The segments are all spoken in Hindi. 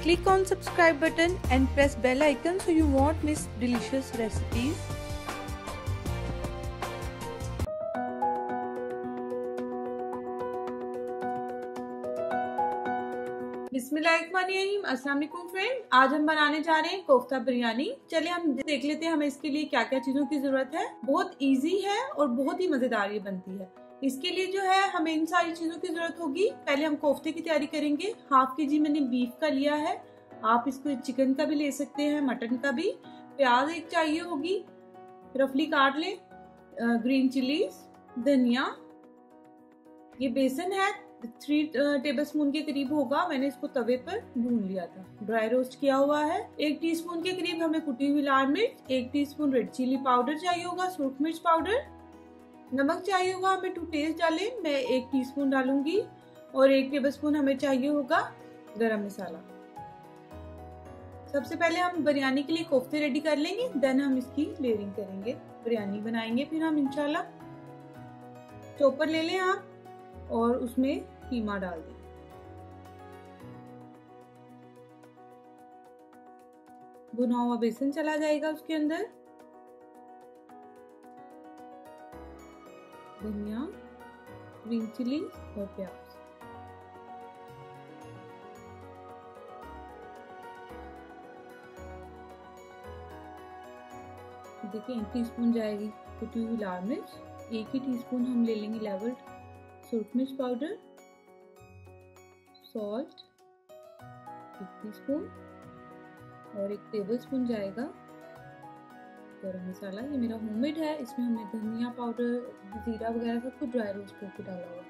Click on subscribe button and press bell icon so you won't miss delicious recipes. बिस्मिल्लाहिर्रहमानिर्रहीम। अस्सलाम वालेकुम फ्रेंड, आज हम बनाने जा रहे हैं कोफ्ता बिरयानी। चलिए हम देख लेते हैं हमें इसके लिए क्या क्या चीजों की जरूरत है। बहुत इजी है और बहुत ही मजेदार ये बनती है। इसके लिए जो है हमें इन सारी चीजों की जरूरत होगी। पहले हम कोफ्ते की तैयारी करेंगे। हाफ के जी मैंने बीफ का लिया है, आप इसको चिकन का भी ले सकते हैं, मटन का भी। प्याज एक चाहिए होगी, रफली काट लें। ग्रीन चिलीज, धनिया, ये बेसन है 3 टेबलस्पून के करीब होगा। मैंने इसको तवे पर भून लिया था, ड्राई रोस्ट किया हुआ है। 1 टीस्पून के करीब हमें कुटी हुई लाल मिर्च, 1 टीस्पून रेड चिली पाउडर चाहिए होगा, सुरख मिर्च पाउडर, नमक चाहिए होगा हमें टू टेस्ट डालें, मैं 1 टीस्पून डालूंगी। और 1 टेबलस्पून हमें चाहिए होगा गरम मसाला। सबसे पहले हम बिरयानी के लिए कोफ्ते रेडी कर लेंगे, देन हम इसकी लेयरिंग करेंगे, बिरयानी बनाएंगे फिर हम इंशाल्लाह। चॉपर ले लें आप और उसमें कीमा डाल दें। भुना हुआ बेसन चला जाएगा उसके अंदर। धनिया, ग्रीन चिली और प्याज। देखिए 1 टीस्पून जाएगी कुटी हुई लाल मिर्च, 1 ही टीस्पून हम ले लेंगे लेवल्ड सुरख मिर्च पाउडर, सॉल्ट 1 टीस्पून और 1 टेबलस्पून जाएगा गरम मसाला। ये मेरा होममेड है, इसमें हमने धनिया पाउडर, जीरा वगैरह सब कुछ ड्राई रोस्ट करके डाला हुआ।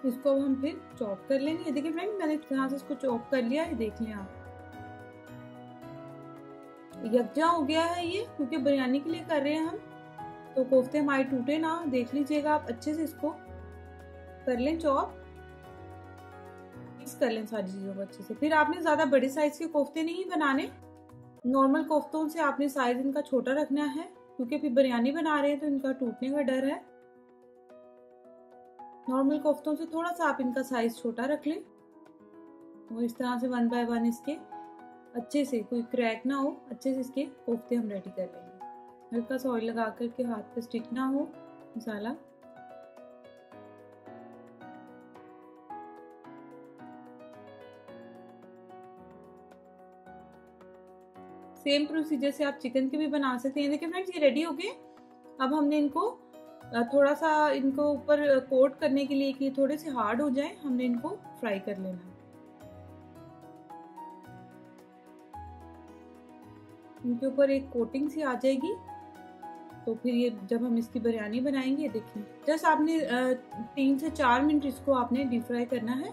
इसको अब हम फिर चॉप कर लेंगे। ये देखिए फ्रेंड, मैंने यहाँ से इसको चॉप कर लिया है, देख लें आप। यकजा हो गया है ये, क्योंकि बिरयानी के लिए कर रहे हैं हम, तो कोफ्ते हमारे टूटे ना। देख लीजिएगा आप, अच्छे से इसको कर लें चॉप, मिक्स कर लें सारी चीजों को अच्छे से। फिर आपने ज्यादा बड़े साइज के कोफ्ते नहीं बनाने, नॉर्मल कोफ्तों से आपने साइज इनका छोटा रखना है, क्योंकि फिर बिरयानी बना रहे हैं तो इनका टूटने का डर है। नॉर्मल कोफ्तों से थोड़ा सा आप इनका साइज छोटा रख लें और इस तरह से 1 बाय 1 इसके अच्छे से, कोई क्रैक ना हो, अच्छे से इसके कोफ्ते हम रेडी कर लेंगे। हल्का सा ऑयल लगा करके हाथ पे स्टिक ना हो मसाला। सेम प्रोसीजर से आप चिकन के भी बना सकते हैं। देखिए फ्रेंड्स, ये रेडी हो गए। अब हमने इनको थोड़ा सा इनको ऊपर कोट करने के लिए कि ये थोड़े से हार्ड हो जाए, हमने इनको फ्राई कर लेना है। इनके ऊपर एक कोटिंग सी आ जाएगी, तो फिर ये जब हम इसकी बिरयानी बनाएंगे, देखिए जस्ट आपने 3 से 4 मिनट इसको आपने डीप फ्राई करना है,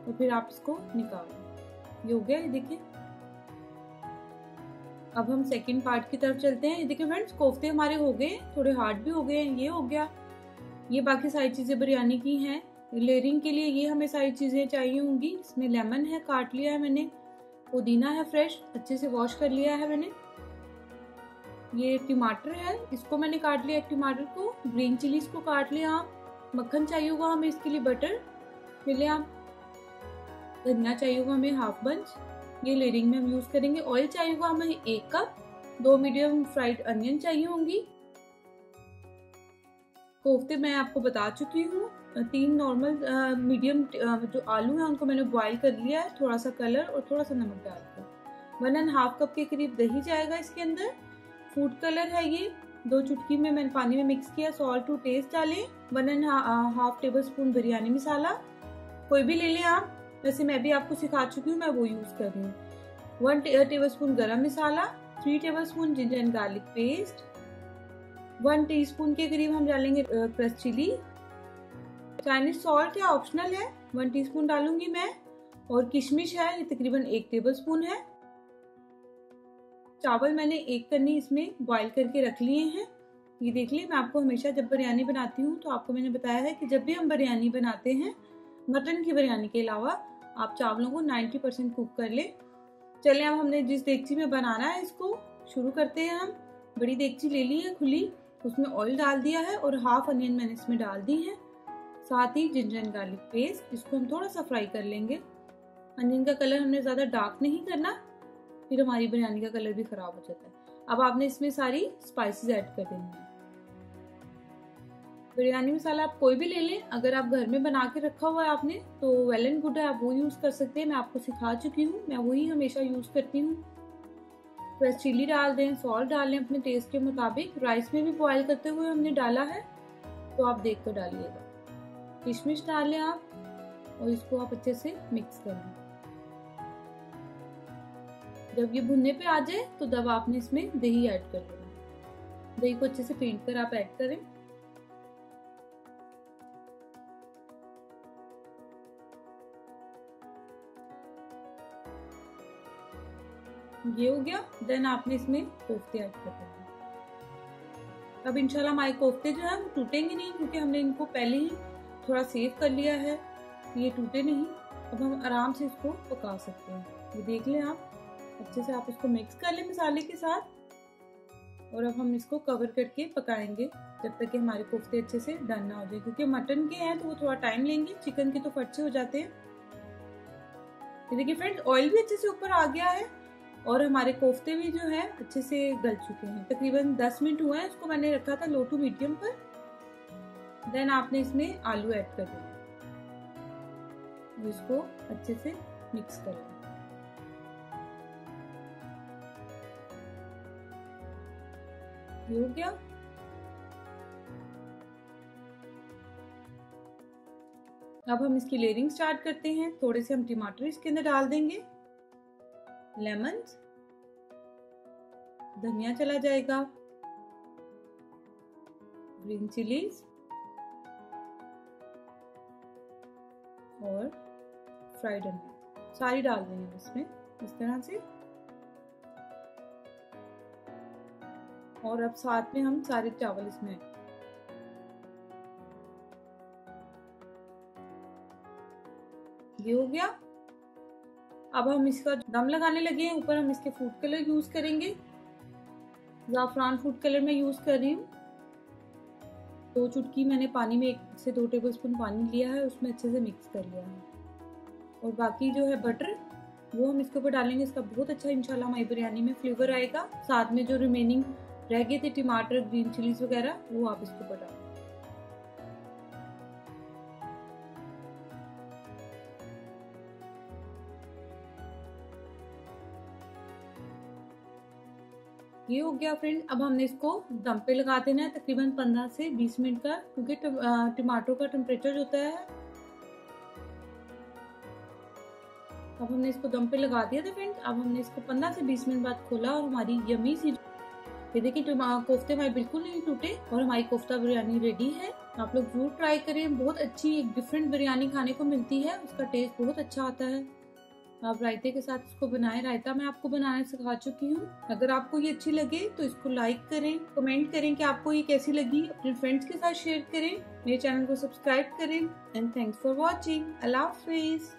तो फिर आप इसको निकाल लें। ये हो गया, ये देखिए। अब हम सेकंड पार्ट की तरफ चलते हैं। ये देखिए फ्रेंड्स, कोफ्ते हमारे हो गए, थोड़े हार्ड भी हो गए हैं। ये हो गया, ये बाकी सारी चीजें बिरयानी की हैं। लेयरिंग के लिए ये हमें सारी चीजें चाहिए होंगी। इसमें लेमन है, काट लिया है मैंने, पुदीना है फ्रेश, अच्छे से वॉश कर लिया है मैंने। ये टमाटर है, इसको मैंने काट लिया, एक टमाटर को। ग्रीन चिलीज को काट लिया आप। मक्खन चाहिए होगा हमें इसके लिए, बटर मिले आप। धनिया चाहिए होगा हमें हाफ बंच, ये लेयरिंग में हम यूज करेंगे। ऑयल चाहिए होगा हमें 1 कप। 2 मीडियम फ्राइड अनियन चाहिए होंगी। कोफ्ते मैं आपको बता चुकी हूँ। 3 नॉर्मल मीडियम जो आलू है उनको मैंने बॉईल कर लिया है, थोड़ा सा कलर और थोड़ा सा नमक डालकर। 1.5 कप के करीब दही जाएगा इसके अंदर। फूड कलर है ये, 2 चुटकी में मैंने पानी में मिक्स किया। सॉल्ट टू टेस्ट डालें। 1.5 टेबलस्पून बिरयानी मसाला, कोई भी ले लें आप, वैसे मैं भी आपको सिखा चुकी हूँ, मैं वो यूज कर रही हूँ। 1 टेबलस्पून गरम मसाला, 3 tablespoon ginger and garlic paste, 1 teaspoon के करीब हम डालेंगे क्रश चिली। चाइनीज सॉल्ट है, ऑप्शनल है, 1 टीस्पून डालूंगी मैं। और किशमिश है, ये तकरीबन 1 टेबलस्पून है। चावल मैंने 1 कन्नी इसमें बॉईल करके रख लिए हैं। ये देख लिए, मैं आपको हमेशा जब बिरयानी बनाती हूँ तो आपको मैंने बताया है कि जब भी हम बिरयानी बनाते हैं, मटन की बिरयानी के अलावा, आप चावलों को 90% कुक कर ले। चलिए अब हमने जिस देगची में बनाना है इसको शुरू करते हैं। हम बड़ी देगची ले ली है खुली, उसमें ऑयल डाल दिया है और हाफ अनियन मैंने इसमें डाल दी है, साथ ही जिंजर एंड गार्लिक पेस्ट। इसको हम थोड़ा सा फ्राई कर लेंगे अनियन का कलर हमने ज़्यादा डार्क नहीं करना, फिर हमारी बिरयानी का कलर भी ख़राब हो जाता है। अब आपने इसमें सारी स्पाइसेस ऐड कर देनी है। बिरयानी मसाला आप कोई भी ले लें, अगर आप घर में बना के रखा हुआ है आपने तो वेल एंड गुड है, आप वो यूज़ कर सकते हैं। मैं आपको सिखा चुकी हूँ, मैं वही हमेशा यूज़ करती हूँ। फ्रेश चिली डाल दें, सॉल्ट डाल लें अपने टेस्ट के मुताबिक। राइस में भी बॉयल करते हुए हमने डाला है, तो आप देख कर डालिएगा। किशमिश डाल लें आप और इसको आप अच्छे से मिक्स कर लें। जब ये भुनने पे आ जाए तो तब आपने इसमें दही ऐड कर देना। दही को अच्छे से फेंट कर आप ऐड करें। ये हो गया। देन आपने इसमें कोफ्ते ऐड कर देना। अब इंशाल्लाह हमारे कोफ्ते जो है वो टूटेंगे नहीं, क्योंकि हमने इनको पहले ही थोड़ा सेव कर लिया है, ये टूटे नहीं। अब हम आराम से इसको पका सकते हैं। ये देख लें आप, अच्छे से आप इसको मिक्स कर लें मसाले के साथ। और अब हम इसको कवर करके पकाएंगे जब तक कि हमारे कोफ्ते अच्छे से डन ना हो जाए, क्योंकि मटन के हैं तो वो थोड़ा टाइम लेंगे, चिकन के तो फट से हो जाते हैं। ये देखिए फ्रेंड्स, ऑयल भी अच्छे से ऊपर आ गया है और हमारे कोफ्ते भी जो है अच्छे से गल चुके हैं। तकरीबन 10 मिनट हुए हैं, इसको मैंने रखा था लो टू मीडियम पर। देन आपने इसमें आलू ऐड कर दिया, इसको अच्छे से मिक्स कर लें। ये हो गया। अब हम इसकी लेयरिंग स्टार्ट करते हैं। थोड़े से हम टमाटर इसके अंदर डाल देंगे, लेमन, धनिया चला जाएगा, ग्रीन चिलीज और फ्राइड अनियन सारी डाल देंगे इसमें इस तरह से। और अब साथ में हम सारे चावल इसमें, ये हो गया। अब हम इसका दम लगाने लगे हैं। ऊपर हम इसके फूड कलर यूज करेंगे। ज़ाफ़रान फूड कलर मैं यूज कर रही हूँ। 2 चुटकी मैंने पानी में 1 से 2 टेबलस्पून पानी लिया है, उसमें अच्छे से मिक्स कर लिया है। और बाकी जो है बटर वो हम इसके ऊपर डालेंगे। इसका बहुत अच्छा इंशाल्लाह हमारी बिरयानी में फ्लेवर आएगा। साथ में जो रिमेनिंग रह गए थे टमाटर, ग्रीन चिलीज वगैरह, वो आप इसके ऊपर डालें। ये हो गया फ्रेंड। अब हमने इसको दम पे लगा देना है तकरीबन 15 से 20 मिनट का, क्योंकि टमाटो का टेम्परेचर होता है। अब हमने इसको दम पे लगा दिया था फ्रेंड। अब हमने इसको 15 से 20 मिनट बाद खोला और हमारी यमी सी, ये देखिए कोफ्ते हमारे बिल्कुल नहीं टूटे और हमारी कोफ्ता बिरयानी रेडी है। आप लोग जरूर ट्राई करें, बहुत अच्छी एक डिफरेंट बिरयानी खाने को मिलती है, उसका टेस्ट बहुत अच्छा आता है। आप रायते के साथ इसको बनाएं। रायता मैं आपको बनाना सिखा चुकी हूँ। अगर आपको ये अच्छी लगे तो इसको लाइक करें, कमेंट करें कि आपको ये कैसी लगी, अपने फ्रेंड्स के साथ शेयर करें, मेरे चैनल को सब्सक्राइब करें। And thanks for watching. Allah Hafiz.